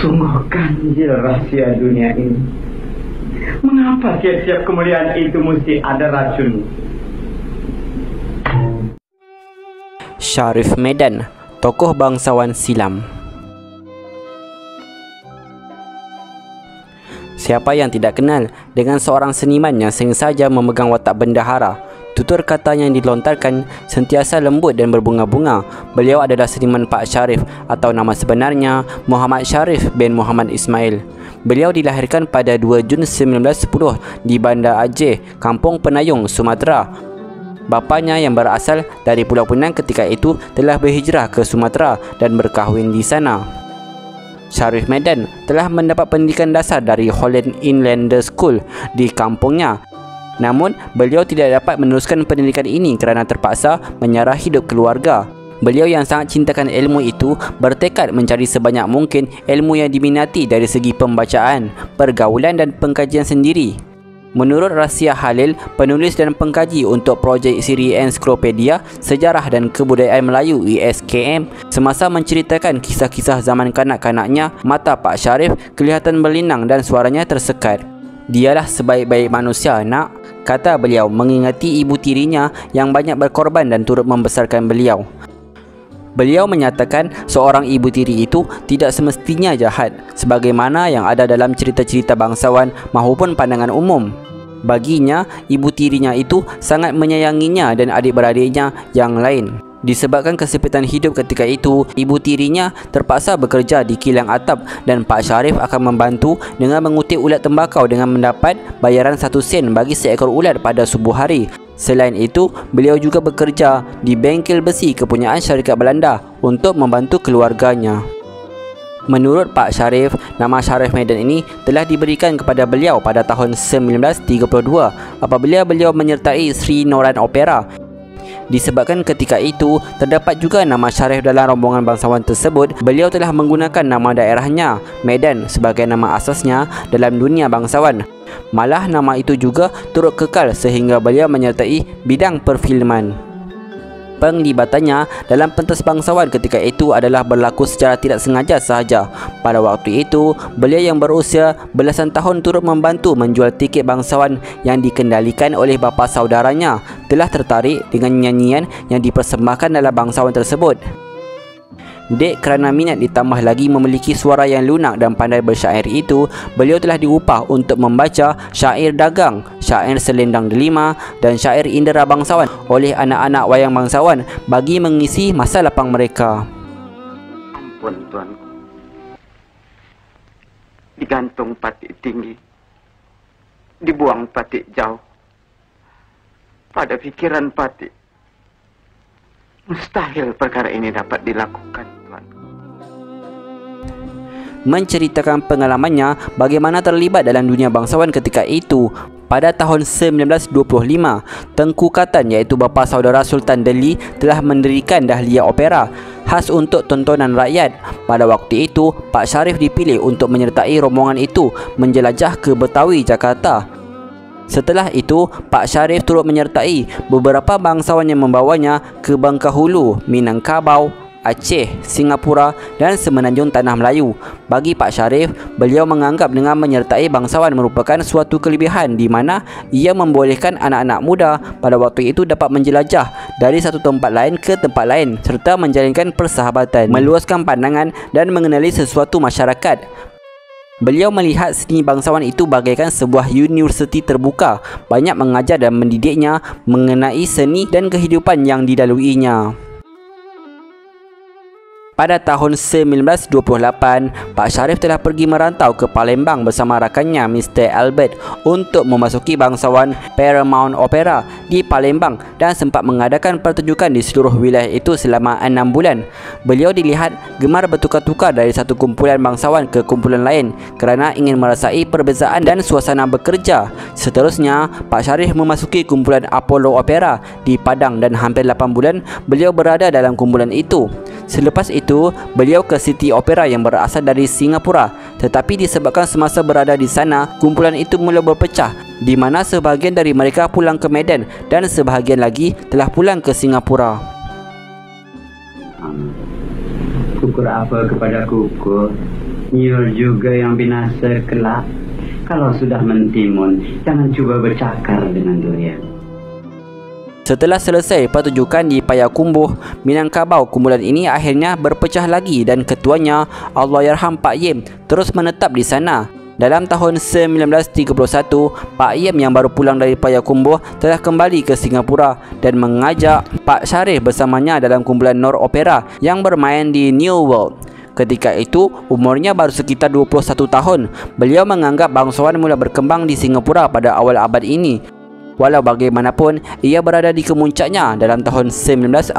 Sungguh ganjil rahasia dunia ini. Mengapa tiap-tiap kemuliaan itu mesti ada racun? Syarif Medan, tokoh bangsawan silam. Siapa yang tidak kenal dengan seorang seniman yang sering saja memegang watak bendahara? Tutur kata yang dilontarkan sentiasa lembut dan berbunga-bunga. Beliau adalah seniman Pak Syarif atau nama sebenarnya Muhammad Syarif bin Muhammad Ismail. Beliau dilahirkan pada 2 Jun 1910 di Banda Aceh, Kampung Penayung, Sumatera. Bapanya yang berasal dari Pulau Pinang ketika itu telah berhijrah ke Sumatera dan berkahwin di sana. Syarif Medan telah mendapat pendidikan dasar dari Holland Inlander School di kampungnya. Namun, beliau tidak dapat meneruskan pendidikan ini kerana terpaksa menyerah hidup keluarga. Beliau yang sangat cintakan ilmu itu bertekad mencari sebanyak mungkin ilmu yang diminati dari segi pembacaan, pergaulan dan pengkajian sendiri. Menurut Rasia Halil, penulis dan pengkaji untuk projek siri Ensiklopedia Sejarah dan Kebudayaan Melayu (ESKM), semasa menceritakan kisah-kisah zaman kanak-kanaknya, mata Pak Syarif kelihatan berlinang dan suaranya tersekat. "Dialah sebaik-baik manusia, nak," kata beliau mengingati ibu tirinya yang banyak berkorban dan turut membesarkan beliau. Beliau menyatakan seorang ibu tiri itu tidak semestinya jahat, sebagaimana yang ada dalam cerita-cerita bangsawan maupun pandangan umum. Baginya, ibu tirinya itu sangat menyayanginya dan adik-beradiknya yang lain. Disebabkan kesempitan hidup ketika itu, ibu tirinya terpaksa bekerja di kilang atap dan Pak Syarif akan membantu dengan mengutip ulat tembakau dengan mendapat bayaran 1 sen bagi seekor ulat pada subuh hari. Selain itu, beliau juga bekerja di bengkel besi kepunyaan syarikat Belanda untuk membantu keluarganya. Menurut Pak Syarif, nama Syarif Medan ini telah diberikan kepada beliau pada tahun 1932 apabila beliau menyertai Sri Noran Opera. Disebabkan ketika itu terdapat juga nama Syarif dalam rombongan bangsawan tersebut, beliau telah menggunakan nama daerahnya, Medan, sebagai nama asasnya dalam dunia bangsawan. Malah nama itu juga turut kekal sehingga beliau menyertai bidang perfilman. Penglibatannya dalam pentas bangsawan ketika itu adalah berlaku secara tidak sengaja sahaja. Pada waktu itu, beliau yang berusia belasan tahun turut membantu menjual tiket bangsawan yang dikendalikan oleh bapa saudaranya, telah tertarik dengan nyanyian yang dipersembahkan dalam bangsawan tersebut. Dek kerana minat ditambah lagi memiliki suara yang lunak dan pandai bersyair itu, beliau telah diupah untuk membaca syair dagang, syair selendang delima dan syair indera bangsawan oleh anak-anak wayang bangsawan bagi mengisi masa lapang mereka. Ampun tuanku, digantung patik tinggi, dibuang patik jauh. Pada pikiran patik, mustahil perkara ini dapat dilakukan, tuanku. Menceritakan pengalamannya bagaimana terlibat dalam dunia bangsawan ketika itu. Pada tahun 1925, Tengku Katan iaitu bapa saudara Sultan Delhi telah mendirikan Dahlia Opera khas untuk tontonan rakyat. Pada waktu itu, Pak Syarif dipilih untuk menyertai rombongan itu menjelajah ke Betawi, Jakarta. Setelah itu, Pak Syarif turut menyertai beberapa bangsawan yang membawanya ke Bengkahulu, Minangkabau, Aceh, Singapura dan Semenanjung Tanah Melayu. Bagi Pak Syarif, beliau menganggap dengan menyertai bangsawan merupakan suatu kelebihan di mana ia membolehkan anak-anak muda pada waktu itu dapat menjelajah dari satu tempat lain ke tempat lain serta menjalinkan persahabatan, meluaskan pandangan dan mengenali sesuatu masyarakat. Beliau melihat seni bangsawan itu bagaikan sebuah universiti terbuka, banyak mengajar dan mendidiknya mengenai seni dan kehidupan yang dilaluinya. Pada tahun 1928, Pak Syarif telah pergi merantau ke Palembang bersama rakannya Mr. Albert untuk memasuki bangsawan Paramount Opera di Palembang dan sempat mengadakan pertunjukan di seluruh wilayah itu selama 6 bulan. Beliau dilihat gemar bertukar-tukar dari satu kumpulan bangsawan ke kumpulan lain kerana ingin merasai perbezaan dan suasana bekerja. Seterusnya, Pak Syarif memasuki kumpulan Apollo Opera di Padang dan hampir 8 bulan beliau berada dalam kumpulan itu. Selepas itu, beliau ke City Opera yang berasal dari Singapura. Tetapi disebabkan semasa berada di sana, kumpulan itu mula berpecah, di mana sebahagian dari mereka pulang ke Medan dan sebahagian lagi telah pulang ke Singapura. Kukur apa kepada kukur? Nyul juga yang binasa kelak. Kalau sudah mentimun, jangan cuba bercakar dengan durian. Setelah selesai pertunjukan di Payakumbuh, Minangkabau, kumpulan ini akhirnya berpecah lagi dan ketuanya, Allahyarham Pak Yim, terus menetap di sana. Dalam tahun 1931, Pak Yim yang baru pulang dari Payakumbuh telah kembali ke Singapura dan mengajak Pak Sharif bersamanya dalam kumpulan Nor Opera yang bermain di New World. Ketika itu, umurnya baru sekitar 21 tahun. Beliau menganggap bangsawan mula berkembang di Singapura pada awal abad ini. Walau bagaimanapun, ia berada di kemuncaknya dalam tahun 1940.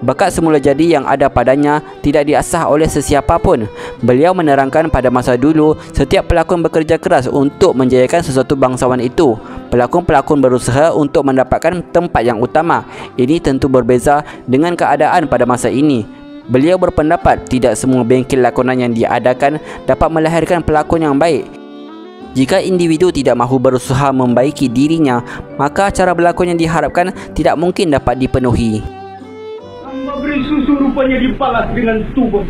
Bakat semula jadi yang ada padanya tidak diasah oleh sesiapa pun. Beliau menerangkan pada masa dulu, setiap pelakon bekerja keras untuk menjayakan sesuatu bangsawan itu. Pelakon-pelakon berusaha untuk mendapatkan tempat yang utama. Ini tentu berbeza dengan keadaan pada masa ini. Beliau berpendapat tidak semua bengkel lakonan yang diadakan dapat melahirkan pelakon yang baik. Jika individu tidak mahu berusaha membaiki dirinya, maka cara berlakon yang diharapkan tidak mungkin dapat dipenuhi. Hamba beri susu rupanya dibalas dengan tubuh.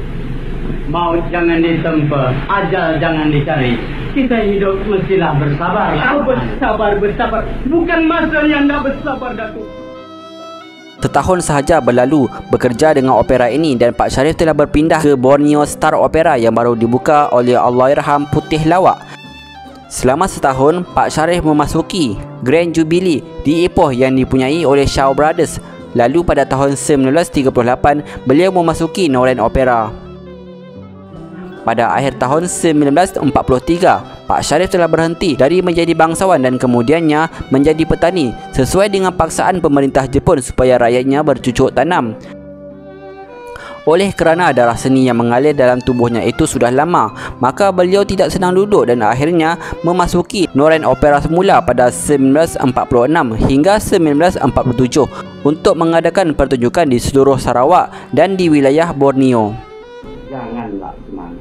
Maut jangan ditempa, ajal jangan dicari. Kita hidup mestilah bersabar. Bersabar. Bukan masa yang tak bersabar, Datuk. Setahun sahaja berlalu bekerja dengan opera ini dan Pak Sharif telah berpindah ke Borneo Star Opera yang baru dibuka oleh Allahyarham Putih Lawak. Selama setahun, Pak Sharif memasuki Grand Jubilee di epoh yang dipunyai oleh Shaw Brothers. Lalu pada tahun 1938, beliau memasuki Noran Opera. Pada akhir tahun 1943, Pak Sharif telah berhenti dari menjadi bangsawan dan kemudiannya menjadi petani sesuai dengan paksaan pemerintah Jepun supaya rakyatnya bercucuk tanam. Oleh kerana darah seni yang mengalir dalam tubuhnya itu sudah lama, maka beliau tidak senang duduk dan akhirnya memasuki Noran Opera semula pada 1946 hingga 1947 untuk mengadakan pertunjukan di seluruh Sarawak dan di wilayah Borneo. Janganlah teman.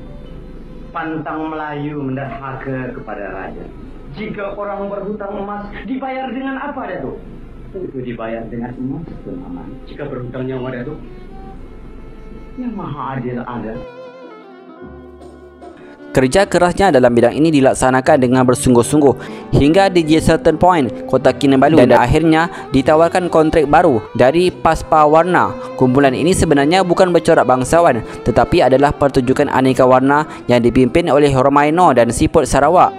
Pantang Melayu menderhaka kepada raja. Jika orang berhutang emas, dibayar dengan apa, Datuk? Tentu dibayar dengan emas pun aman. Jika berhutang nyawa, Datuk, yang maha adil ada. Kerja kerasnya dalam bidang ini dilaksanakan dengan bersungguh-sungguh hingga di Certain Point, Kota Kinabalu, dan akhirnya ditawarkan kontrak baru dari Paspa Warna. Kumpulan ini sebenarnya bukan bercorak bangsawan, tetapi adalah pertunjukan aneka warna yang dipimpin oleh Romaino dan Siput Sarawak.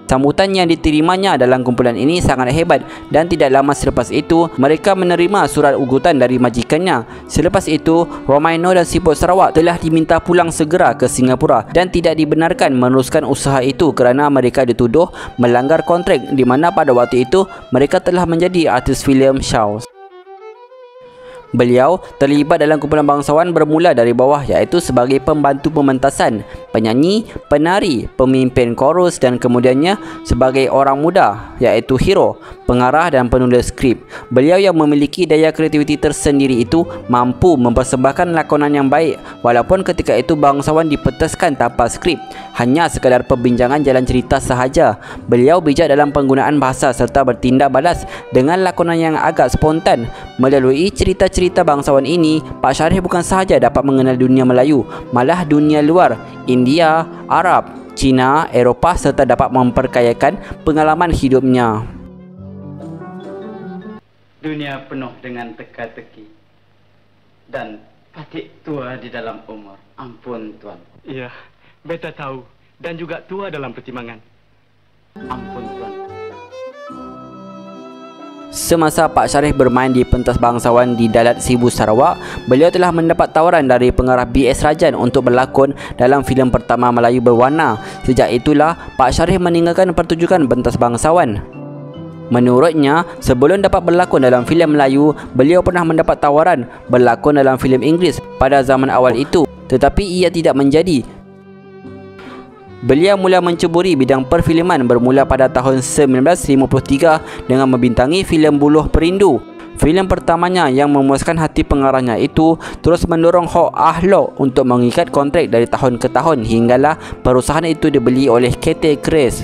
Sambutan yang diterimanya dalam kumpulan ini sangat hebat dan tidak lama selepas itu mereka menerima surat ugutan dari majikannya. Selepas itu, Romaino dan Siput Sarawak telah diminta pulang segera ke Singapura dan tidak dibenarkan meneruskan usaha itu kerana mereka dituduh melanggar kontrak di mana pada waktu itu mereka telah menjadi artis filem Shaw. Beliau terlibat dalam kumpulan bangsawan bermula dari bawah, iaitu sebagai pembantu pementasan, penyanyi, penari, pemimpin korus dan kemudiannya sebagai orang muda, iaitu hero, pengarah dan penulis skrip. Beliau yang memiliki daya kreativiti tersendiri itu mampu mempersembahkan lakonan yang baik walaupun ketika itu bangsawan dipentaskan tanpa skrip, hanya sekadar perbincangan jalan cerita sahaja. Beliau bijak dalam penggunaan bahasa serta bertindak balas dengan lakonan yang agak spontan. Melalui cerita-cerita bangsawan ini, Pak Sharif bukan sahaja dapat mengenal dunia Melayu, malah dunia luar, India, Arab, Cina, Eropah serta dapat memperkayakan pengalaman hidupnya. Dunia penuh dengan teka-teki dan patik tua di dalam umur. Ampun, Tuan. Iya, beta tahu dan juga tua dalam pertimbangan. Ampun, Tuan. Semasa Pak Sharif bermain di pentas bangsawan di Dalat Sibu Sarawak, beliau telah mendapat tawaran dari pengarah B.S. Rajan untuk berlakon dalam filem pertama Melayu berwarna. Sejak itulah Pak Sharif meninggalkan pertunjukan pentas bangsawan. Menurutnya, sebelum dapat berlakon dalam filem Melayu, beliau pernah mendapat tawaran berlakon dalam filem Inggeris pada zaman awal itu, tetapi ia tidak menjadi. Beliau mula menceburi bidang perfilman bermula pada tahun 1953 dengan membintangi filem Buluh Perindu. Filem pertamanya yang memuaskan hati pengarahnya itu terus mendorong Hok Ahlok untuk mengikat kontrak dari tahun ke tahun hinggalah perusahaan itu dibeli oleh KT Chris.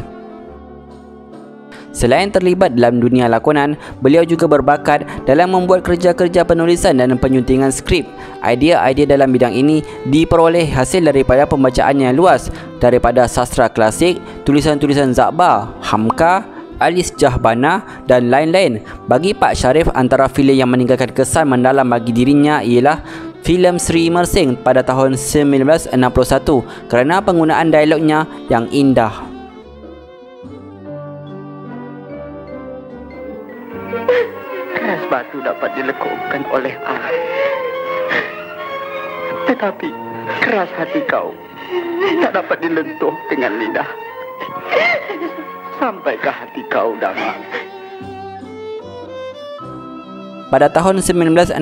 Selain terlibat dalam dunia lakonan, beliau juga berbakat dalam membuat kerja-kerja penulisan dan penyuntingan skrip. Idea-idea dalam bidang ini diperoleh hasil daripada pembacaan yang luas daripada sastra klasik, tulisan-tulisan Zakbar, Hamka, Alis Jahbana dan lain-lain. Bagi Pak Sharif, antara filem yang meninggalkan kesan mendalam bagi dirinya ialah filem Sri Mersing pada tahun 1961 kerana penggunaan dialognya yang indah. Keras batu dapat dilekupkan oleh air, tetapi keras hati kau tak dapat dilentuh dengan lidah. Sampaikah hati kau damai? Pada tahun 1966,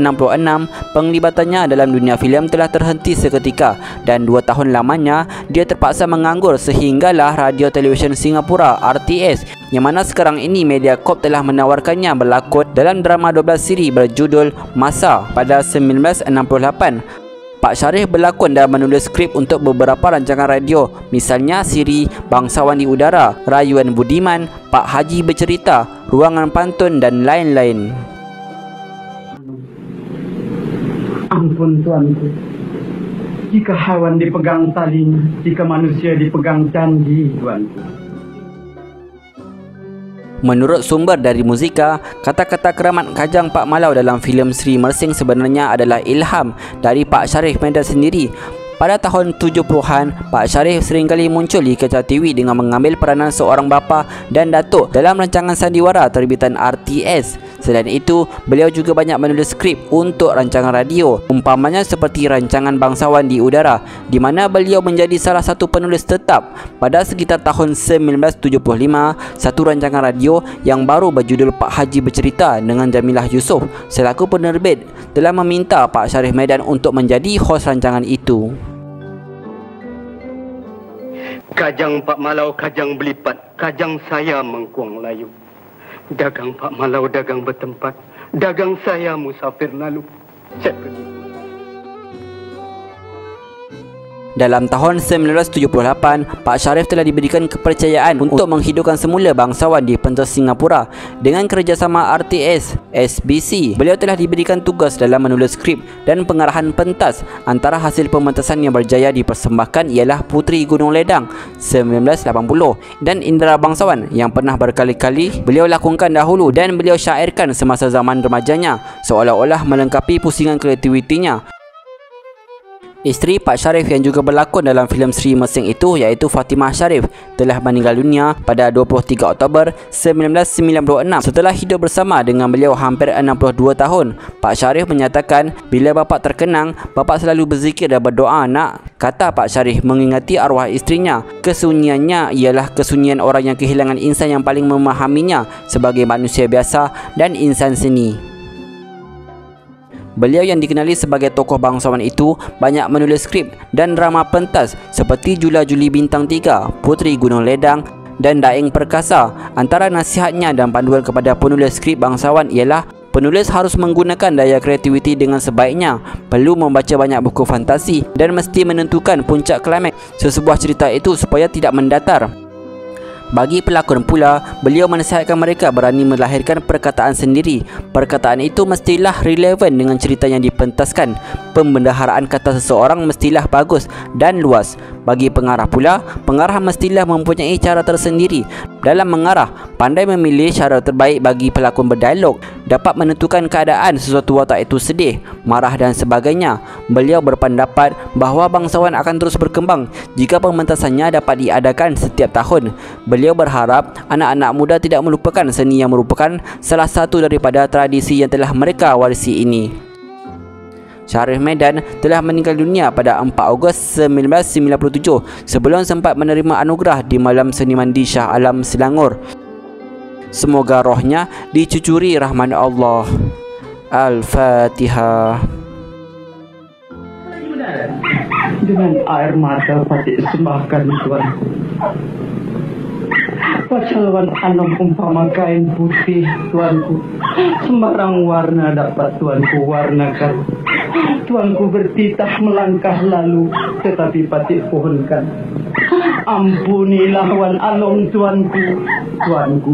penglibatannya dalam dunia filem telah terhenti seketika dan 2 tahun lamanya dia terpaksa menganggur sehinggalah Radio Television Singapura RTS yang mana sekarang ini Mediacorp telah menawarkannya berlakon dalam drama 12 siri berjudul Masa pada 1968. Pak Sharif berlakon dan menulis skrip untuk beberapa rancangan radio, misalnya siri Bangsawan di Udara, Rayuan Budiman, Pak Haji Bercerita, Ruangan Pantun dan lain-lain. Ampun tuanku, jika hewan dipegang talinya, jika manusia dipegang janji, tuanku. Menurut sumber dari Muzika, kata-kata keramat Kajang Pak Malau dalam filem Sri Mersing sebenarnya adalah ilham dari Pak Sharif Medan sendiri. Pada tahun 70-an, Pak Sharif seringkali muncul di kaca TV dengan mengambil peranan seorang bapa dan datuk dalam rancangan sandiwara terbitan RTS. Selain itu, beliau juga banyak menulis skrip untuk rancangan radio, umpamanya seperti rancangan Bangsawan di Udara, di mana beliau menjadi salah satu penulis tetap. Pada sekitar tahun 1975, satu rancangan radio yang baru berjudul Pak Haji Bercerita dengan Jamilah Yusof selaku penerbit telah meminta Pak Sharif Medan untuk menjadi hos rancangan itu. Kajang Pak Malau, kajang belipat, kajang saya mengkuang layu. Dagang Pak Malau, dagang bertempat, dagang saya musafir lalu. Saya pergi. Dalam tahun 1978, Pak Sharif telah diberikan kepercayaan untuk menghidupkan semula Bangsawan di pentas Singapura dengan kerjasama RTS, SBC. Beliau telah diberikan tugas dalam menulis skrip dan pengarahan pentas. Antara hasil pementasan yang berjaya dipersembahkan ialah Puteri Gunung Ledang 1980 dan Indra Bangsawan yang pernah berkali-kali beliau lakonkan dahulu dan beliau syairkan semasa zaman remajanya, seolah-olah melengkapi pusingan kreativitinya. Isteri Pak Sharif yang juga berlakon dalam filem Sri Mersing itu iaitu Fatimah Sharif telah meninggal dunia pada 23 Oktober 1996 setelah hidup bersama dengan beliau hampir 62 tahun. Pak Sharif menyatakan, bila bapak terkenang, bapak selalu berzikir dan berdoa, nak. Kata Pak Sharif mengingati arwah istrinya. Kesunyiannya ialah kesunyian orang yang kehilangan insan yang paling memahaminya sebagai manusia biasa dan insan seni. Beliau yang dikenali sebagai tokoh bangsawan itu banyak menulis skrip dan drama pentas seperti Jula Juli Bintang 3, Puteri Gunung Ledang dan Daeng Perkasa. Antara nasihatnya dan panduan kepada penulis skrip bangsawan ialah penulis harus menggunakan daya kreativiti dengan sebaiknya, perlu membaca banyak buku fantasi dan mesti menentukan puncak klimaks sesebuah cerita itu supaya tidak mendatar. Bagi pelakon pula, beliau menasihatkan mereka berani melahirkan perkataan sendiri. Perkataan itu mestilah relevan dengan cerita yang dipentaskan. Pembendaharaan kata seseorang mestilah bagus dan luas. Bagi pengarah pula, pengarah mestilah mempunyai cara tersendiri dalam mengarah, pandai memilih cara terbaik bagi pelakon berdialog, dapat menentukan keadaan sesuatu watak itu sedih, marah dan sebagainya. Beliau berpendapat bahawa bangsawan akan terus berkembang jika pementasannya dapat diadakan setiap tahun. Beliau berharap anak-anak muda tidak melupakan seni yang merupakan salah satu daripada tradisi yang telah mereka warisi ini. Sharif Medan telah meninggal dunia pada 4 Ogos 1997 sebelum sempat menerima anugerah di Malam Seniman di Shah Alam, Selangor. Semoga rohnya dicucuri rahmat Allah. Al-Fatihah. Dengan air mata Fatih sembahkan Tuhan. Pacawan anom umpama kain putih Tuanku, sembarang warna dapat Tuanku warnakan. Tuanku bertitah melangkah lalu, tetapi Patih pohonkan Ampunilah Wan Along tuanku, tuanku.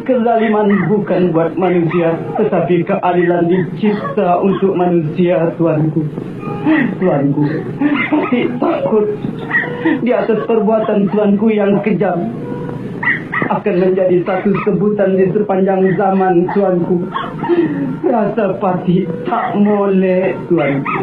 Kezaliman bukan buat manusia, tetapi keadilan dicipta untuk manusia, tuanku. Tuanku, pasti takut di atas perbuatan tuanku yang kejam akan menjadi satu sebutan di sepanjang zaman, tuanku. Rasa pasti tak molek, tuanku.